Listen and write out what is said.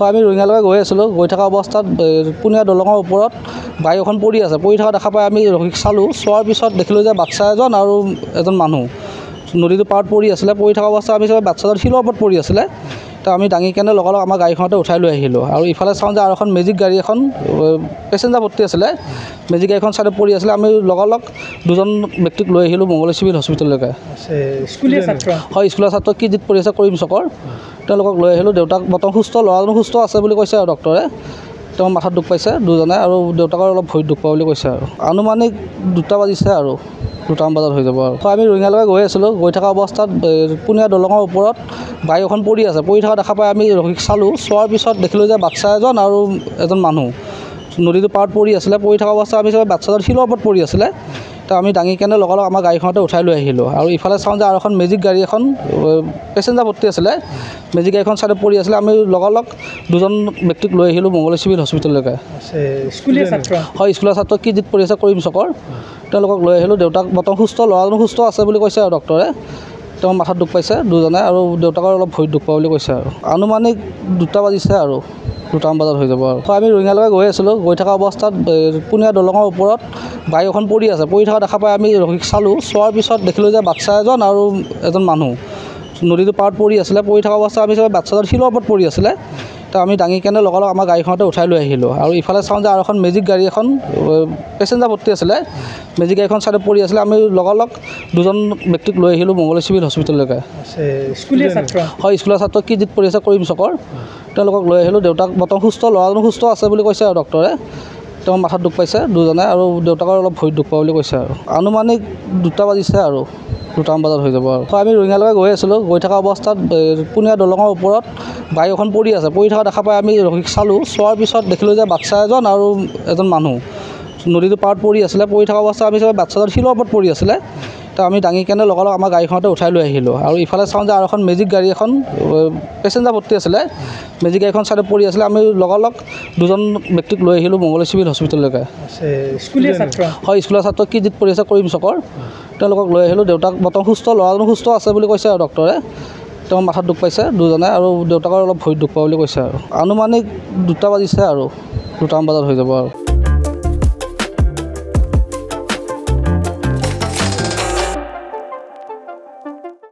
আমি ৰঙিয়ালৈকে গৈ আছিলোঁ। গৈ থকা অৱস্থাত পুনীয়া দলঙৰ ওপৰত বাইক এখন পৰি আছে। পৰি থকা দেখা পাই আমি ৰখি চালোঁ। চোৱাৰ পিছত দেখিলোঁ যে বাচ্ছা এজন আৰু এজন মানুহ নদীটোৰ পাৰত পৰি আছিলে। পৰি থকা অৱস্থাত আমি চালোঁ বাচ্ছাজন শিলৰ ওপৰত পৰি আছিলে। তো আমি দাঙি কেনে লগালগ আমাৰ গাড়ীখনতে উঠাই লৈ আহিলোঁ। আৰু ইফালে চাওঁ যে আৰু এখন মেজিক গাড়ী এখন পেচেঞ্জাৰ ভৰ্তি আছিলে। মেজিক গাড়ীখন চাইডত পৰি আছিলে। আমি লগালগ দুজন ব্যক্তিক লৈ আহিলোঁ মংগলদৈ চিভিল হস্পিটেললৈকে। স্কুলীয়া ছাত্ৰ হয়, স্কুলীয়া ছাত্ৰ কিজিত পৰি আছে কৰিম চকৰ। তেওঁলোকক লৈ আহিলোঁ। দেউতাক বৰ্তমান সুস্থ, ল'ৰাজনো সুস্থ আছে বুলি কৈছে আৰু ডক্টৰে। তেওঁ মাথাত দুখ পাইছে দুজনে, আৰু দেউতাকৰ অলপ ভৰিত দুখ পোৱা বুলি কৈছে। আৰু আনুমানিক 2টা বাজিছে আৰু 2টামান বজাত হৈ যাব। আৰু আমি ৰঙিয়ালৈকে গৈ আছিলোঁ। গৈ থকা অৱস্থাত পুনীয়া দলঙৰ ওপৰত বাইক এখন পৰি আছে। পৰি থকা দেখা পাই আমি ৰখি চালোঁ। চোৱাৰ পিছত দেখিলোঁ যে বাচ্ছা এজন আৰু এজন মানুহ নদীটোৰ পাৰত পৰি আছিলে। পৰি থকা অৱস্থাত আমি চালোঁ বাচ্ছাজন শিলৰ ওপৰত পৰি আছিলে। তো আমি দাঙি কেনে লগালগ আমাৰ গাড়ীখনতে উঠাই লৈ আহিলোঁ। আৰু ইফালে চাওঁ যে আৰু এখন মেজিক গাড়ী এখন পেচেঞ্জাৰ ভৰ্তি আছিলে। মেজিক গাড়ীখন চাইডত পৰি আছিলে। আমি লগালগ দুজন ব্যক্তিক লৈ আহিলোঁ মংগলদৈ চিভিল হস্পিটেললৈকে। স্কুলীয়া ছাত্ৰ হয়, স্কুলীয়া ছাত্ৰ কিজিত পৰি আছে কৰিম চকৰ। তেওঁলোকক লৈ আহিলোঁ। দেউতাক বৰ্তমান সুস্থ, ল'ৰাজনো সুস্থ আছে বুলি কৈছে আৰু ডক্টৰে। তেওঁ মাথাত দুখ পাইছে দুজনে, আৰু দেউতাকৰ অলপ ভৰিত দুখ পোৱা বুলি কৈছে। আৰু আনুমানিক 2টা বাজিছে আৰু 2টামান বজাত হৈ যাব। আৰু আমি ৰঙিয়ালৈকে গৈ আছিলোঁ। গৈ থকা অৱস্থাত পুনীয়া দলঙৰ ওপৰত বাইক এখন পৰি আছে। পৰি থকা দেখা পাই আমি ৰখি চালোঁ। চোৱাৰ পিছত দেখিলোঁ যে বাচ্ছা এজন আৰু এজন মানুহ নদীটোৰ পাৰত পৰি আছিলে। পৰি থকা অৱস্থাত আমি চালোঁ বাচ্ছাজন শিলৰ ওপৰত পৰি আছিলে। তো আমি দাঙি কেনে লগালগ আমাৰ গাড়ীখনতে উঠাই লৈ আহিলোঁ। আৰু ইফালে চাওঁ যে আৰু এখন মেজিক গাড়ী এখন পেচেঞ্জাৰ ভৰ্তি আছিলে। মেজিক গাড়ীখন চাইডত পৰি আছিলে। আমি লগালগ দুজন ব্যক্তিক লৈ আহিলোঁ মংগলদৈ চিভিল হস্পিটেললৈকে। স্কুলীয়া ছাত্ৰ হয়, স্কুলীয়া ছাত্ৰ কিজিত পৰি আছে কৰিম চকৰ। তেওঁলোকক লৈ আহিলোঁ। দেউতাক বৰ্তমান সুস্থ, ল'ৰাজনো সুস্থ আছে বুলি কৈছে আৰু ডক্টৰে। তেওঁ মাথাত দুখ পাইছে দুজনে, আৰু দেউতাকৰ অলপ ভৰিত দুখ পোৱা বুলি কৈছে। আৰু আনুমানিক 2টা বাজিছে আৰু 2টামান বজাত হৈ যাব। আৰু আমি ৰঙিয়ালৈকে গৈ আছিলোঁ। গৈ থকা অৱস্থাত পুনীয়া দলঙৰ ওপৰত বাইক এখন পৰি আছে। পৰি থকা দেখা পাই আমি ৰখি চালোঁ। চোৱাৰ পিছত দেখিলোঁ যে বাচ্ছা এজন আৰু এজন মানুহ নদীটোৰ পাৰত পৰি আছিলে। পৰি থকা অৱস্থাত আমি চালোঁ বাচ্ছাজন শিলৰ ওপৰত পৰি আছিলে। তো আমি দাঙি কেনে লগালগ আমাৰ গাড়ীখনতে উঠাই লৈ আহিলোঁ। আৰু ইফালে চাওঁ যে আৰু এখন মেজিক গাড়ী এখন পেচেঞ্জাৰ ভৰ্তি আছিলে। মেজিক গাড়ীখন চাইডত পৰি আছিলে। আমি লগালগ দুজন ব্যক্তিক লৈ আহিলোঁ মংগলদৈ চিভিল হস্পিটেললৈকে। স্কুলীয়া ছাত্ৰ হয়, স্কুলীয়া ছাত্ৰ কিজিত পৰি আছে কৰিম চকৰ। তেওঁলোকক লৈ আহিলোঁ। দেউতাক বৰ্তমান সুস্থ, ল'ৰাজনো সুস্থ আছে বুলি কৈছে আৰু ডক্টৰে। তেওঁ মাথাত দুখ পাইছে দুজনে, আৰু দেউতাকৰ অলপ ভৰিত দুখ পোৱা বুলি কৈছে। আৰু আনুমানিক 2টা বাজিছে আৰু 2টামান বজাত হৈ যাব। আৰু